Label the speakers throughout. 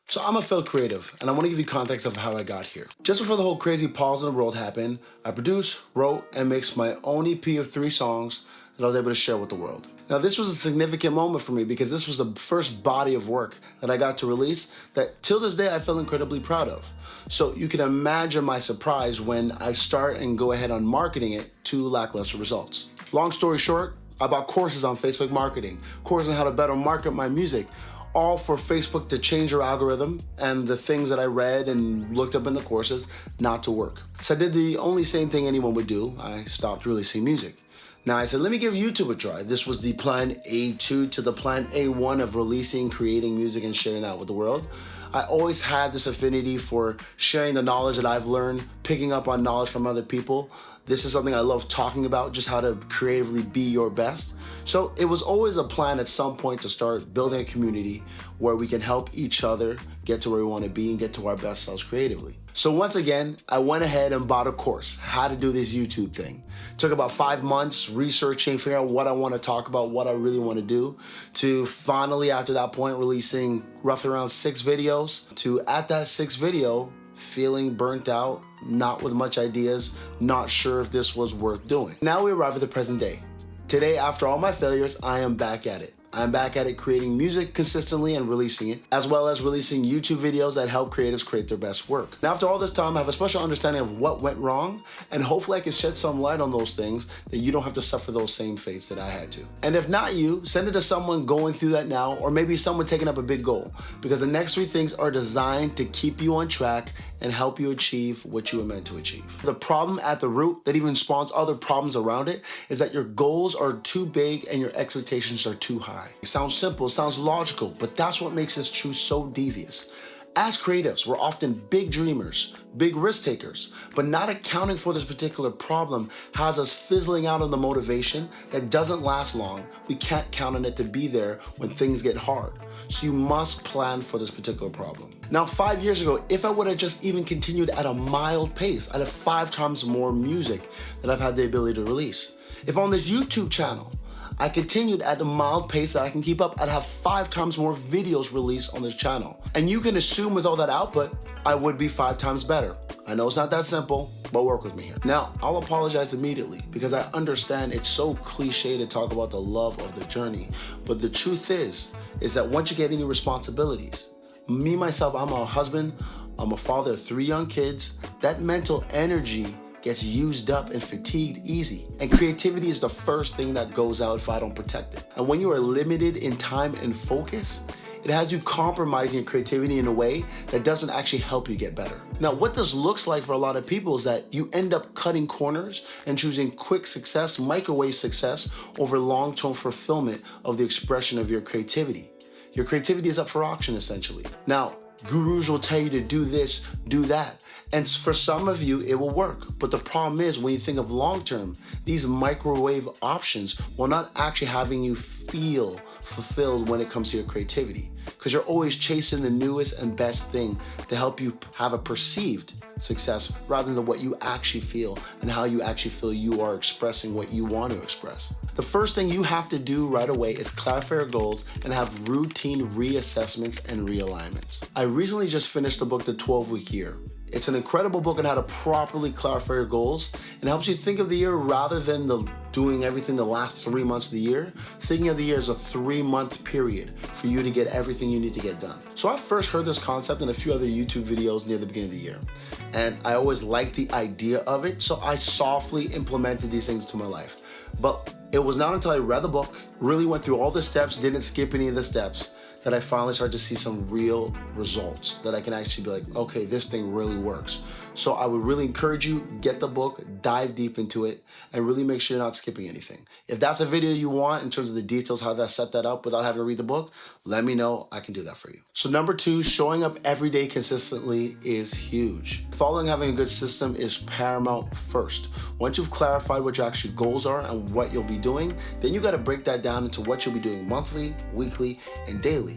Speaker 1: So I'm a failed creative, and I want to give you context of how I got here. Just before the whole crazy pause in the world happened, I produced, wrote, and mixed my own EP of 3 songs that I was able to share with the world. Now this was a significant moment for me because this was the first body of work that I got to release that till this day I feel incredibly proud of. So you can imagine my surprise when I start and go ahead on marketing it to lackluster results. Long story short, I bought courses on Facebook marketing, courses on how to better market my music, all for Facebook to change their algorithm and the things that I read and looked up in the courses not to work. So I did the only same thing anyone would do. I stopped releasing music. Now I said, let me give YouTube a try. This was the plan A2 to the plan A1 of releasing, creating music and sharing that with the world. I always had this affinity for sharing the knowledge that I've learned, picking up on knowledge from other people. This is something I love talking about, just how to creatively be your best. So it was always a plan at some point to start building a community where we can help each other get to where we want to be and get to our best selves creatively. So once again, I went ahead and bought a course, how to do this YouTube thing. Took about 5 months researching, figuring out what I want to talk about, what I really want to do, to finally after that point releasing roughly around 6 videos, to at that 6th video feeling burnt out, not with much ideas, not sure if this was worth doing. Now we arrive at the present day. Today, after all my failures, I am back at it. I'm back at it creating music consistently and releasing it, as well as releasing YouTube videos that help creatives create their best work. Now, after all this time, I have a special understanding of what went wrong, and hopefully I can shed some light on those things that you don't have to suffer those same fates that I had to. And if not you, send it to someone going through that now, or maybe someone taking up a big goal, because the next 3 things are designed to keep you on track and help you achieve what you were meant to achieve. The problem at the root that even spawns other problems around it is that your goals are too big and your expectations are too high. It sounds simple, it sounds logical, but that's what makes this truth so devious. As creatives, we're often big dreamers, big risk takers, but not accounting for this particular problem has us fizzling out on the motivation that doesn't last long. We can't count on it to be there when things get hard. So you must plan for this particular problem. Now, 5 years ago, if I would have just even continued at a mild pace, I'd have 5 times more music that I've had the ability to release. If on this YouTube channel, I continued at a mild pace that I can keep up, I'd have 5 times more videos released on this channel. And you can assume with all that output, I would be 5 times better. I know it's not that simple, but work with me here. Now, I'll apologize immediately because I understand it's so cliche to talk about the love of the journey. But the truth is that once you get any responsibilities, me, myself, I'm a husband, I'm a father of 3 young kids, that mental energy gets used up and fatigued easy. And creativity is the first thing that goes out if I don't protect it. And when you are limited in time and focus, it has you compromising your creativity in a way that doesn't actually help you get better. Now, what this looks like for a lot of people is that you end up cutting corners and choosing quick success, microwave success, over long-term fulfillment of the expression of your creativity. Your creativity is up for auction, essentially. Now, gurus will tell you to do this, do that. And for some of you, it will work. But the problem is when you think of long-term, these microwave options will not actually having you feel fulfilled when it comes to your creativity. Because you're always chasing the newest and best thing to help you have a perceived success rather than what you actually feel and how you actually feel you are expressing what you want to express. The first thing you have to do right away is clarify your goals and have routine reassessments and realignments. I recently just finished the book, The 12-Week Year. It's an incredible book on how to properly clarify your goals and helps you think of the year rather than doing everything the last 3 months of the year. Thinking of the year as a 3-month period for you to get everything you need to get done. So I first heard this concept in a few other YouTube videos near the beginning of the year. And I always liked the idea of it, so I softly implemented these things to my life. But it was not until I read the book, really went through all the steps, didn't skip any of the steps, that I finally started to see some real results that I can actually be like, okay, this thing really works. So I would really encourage you, get the book, dive deep into it, and really make sure you're not skipping anything. If that's a video you want in terms of the details, how to set that up without having to read the book, let me know, I can do that for you. So number 2, showing up every day consistently is huge. Following having a good system is paramount first. Once you've clarified what your actual goals are and what you'll be doing, then you gotta break that down into what you'll be doing monthly, weekly, and daily.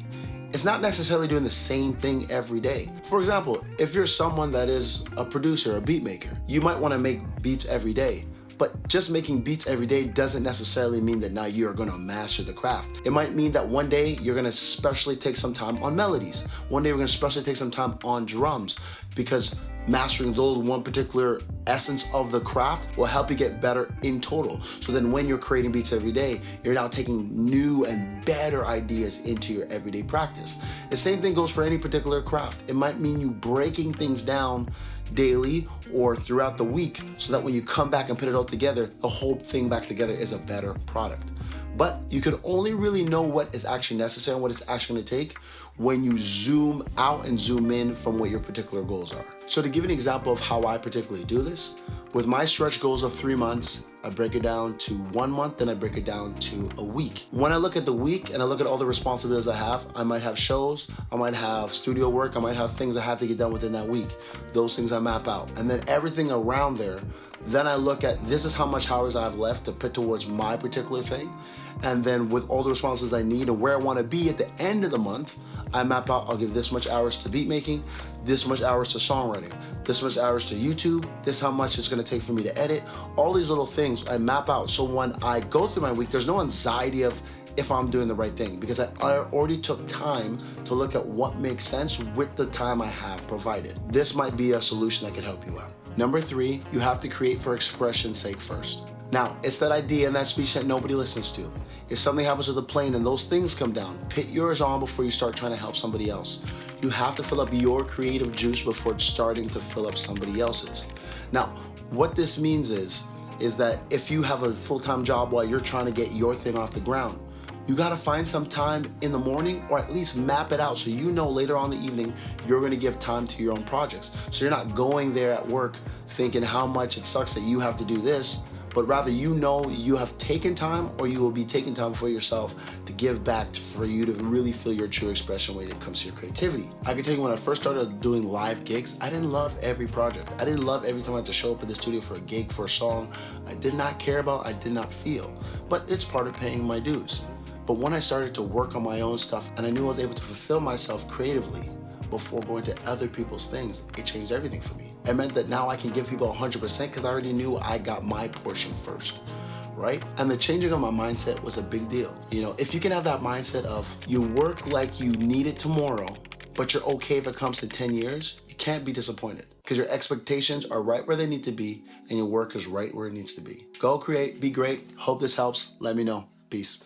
Speaker 1: It's not necessarily doing the same thing every day. For example, if you're someone that is a producer, a beat maker, you might wanna make beats every day. But just making beats every day doesn't necessarily mean that now you're gonna master the craft. It might mean that one day you're gonna especially take some time on melodies. One day we're gonna especially take some time on drums, because mastering those one particular essence of the craft will help you get better in total. So then when you're creating beats every day, you're now taking new and better ideas into your everyday practice. The same thing goes for any particular craft. It might mean you breaking things down daily or throughout the week, so that when you come back and put it all together, the whole thing back together is a better product. But you can only really know what is actually necessary and what it's actually gonna take when you zoom out and zoom in from what your particular goals are. So to give an example of how I particularly do this, with my stretch goals of 3 months, I break it down to 1 month, then I break it down to a week. When I look at the week and I look at all the responsibilities I have, I might have shows, I might have studio work, I might have things I have to get done within that week. Those things I map out. And then everything around there, then I look at, this is how much hours I have left to put towards my particular thing. And then with all the responses I need and where I want to be at the end of the month, I map out, I'll give this much hours to beat making, this much hours to songwriting, this much hours to YouTube, this how much it's gonna take for me to edit. All these little things I map out. So when I go through my week, there's no anxiety of if I'm doing the right thing, because I already took time to look at what makes sense with the time I have provided. This might be a solution that could help you out. Number 3, you have to create for expression's sake first. Now, it's that idea and that speech that nobody listens to. If something happens with the plane and those things come down, put yours on before you start trying to help somebody else. You have to fill up your creative juice before starting to fill up somebody else's. Now, what this means is that if you have a full-time job while you're trying to get your thing off the ground, you gotta find some time in the morning, or at least map it out so you know later on in the evening you're gonna give time to your own projects. So you're not going there at work thinking how much it sucks that you have to do this, but rather you know you have taken time, or you will be taking time for yourself to give back for you to really feel your true expression when it comes to your creativity. I can tell you, when I first started doing live gigs, I didn't love every project. I didn't love every time I had to show up at the studio for a gig, for a song. I did not care about, I did not feel, but it's part of paying my dues. But when I started to work on my own stuff and I knew I was able to fulfill myself creatively before going to other people's things, it changed everything for me. It meant that now I can give people 100% because I already knew I got my portion first, right? And the changing of my mindset was a big deal. You know, if you can have that mindset of you work like you need it tomorrow, but you're okay if it comes to 10 years, you can't be disappointed because your expectations are right where they need to be and your work is right where it needs to be. Go create, be great. Hope this helps. Let me know. Peace.